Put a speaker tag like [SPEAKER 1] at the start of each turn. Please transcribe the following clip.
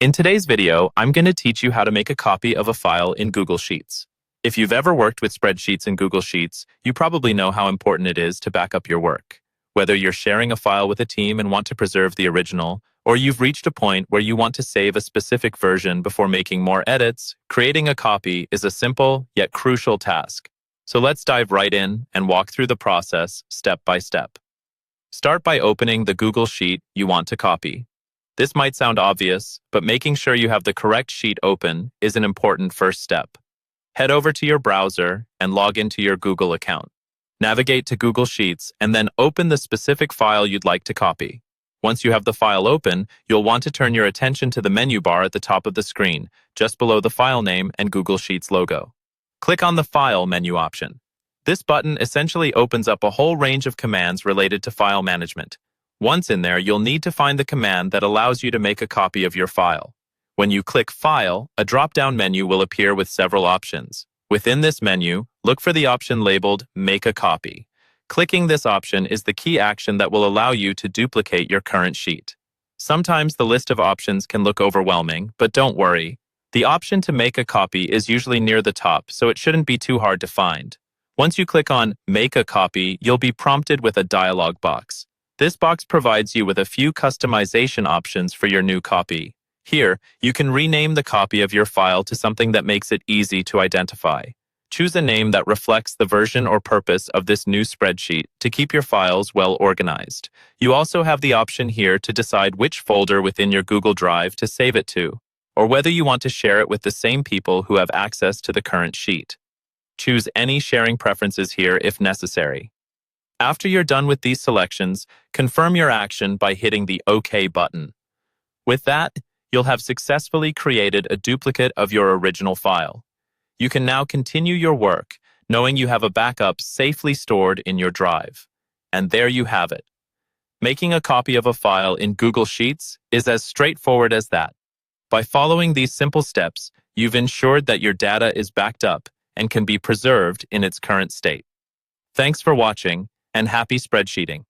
[SPEAKER 1] In today's video, I'm going to teach you how to make a copy of a file in Google Sheets. If you've ever worked with spreadsheets in Google Sheets, you probably know how important it is to back up your work. Whether you're sharing a file with a team and want to preserve the original, or you've reached a point where you want to save a specific version before making more edits, creating a copy is a simple yet crucial task. So let's dive right in and walk through the process step by step. Start by opening the Google Sheet you want to copy. This might sound obvious, but making sure you have the correct sheet open is an important first step. Head over to your browser and log into your Google account. Navigate to Google Sheets and then open the specific file you'd like to copy. Once you have the file open, you'll want to turn your attention to the menu bar at the top of the screen, just below the file name and Google Sheets logo. Click on the File menu option. This button essentially opens up a whole range of commands related to file management. Once in there, you'll need to find the command that allows you to make a copy of your file. When you click File, a drop-down menu will appear with several options. Within this menu, look for the option labeled Make a Copy. Clicking this option is the key action that will allow you to duplicate your current sheet. Sometimes the list of options can look overwhelming, but don't worry. The option to make a copy is usually near the top, so it shouldn't be too hard to find. Once you click on Make a Copy, you'll be prompted with a dialog box. This box provides you with a few customization options for your new copy. Here, you can rename the copy of your file to something that makes it easy to identify. Choose a name that reflects the version or purpose of this new spreadsheet to keep your files well organized. You also have the option here to decide which folder within your Google Drive to save it to, or whether you want to share it with the same people who have access to the current sheet. Choose any sharing preferences here if necessary. After you're done with these selections, confirm your action by hitting the OK button. With that, you'll have successfully created a duplicate of your original file. You can now continue your work, knowing you have a backup safely stored in your drive. And there you have it. Making a copy of a file in Google Sheets is as straightforward as that. By following these simple steps, you've ensured that your data is backed up and can be preserved in its current state. Thanks for watching, and happy spreadsheeting.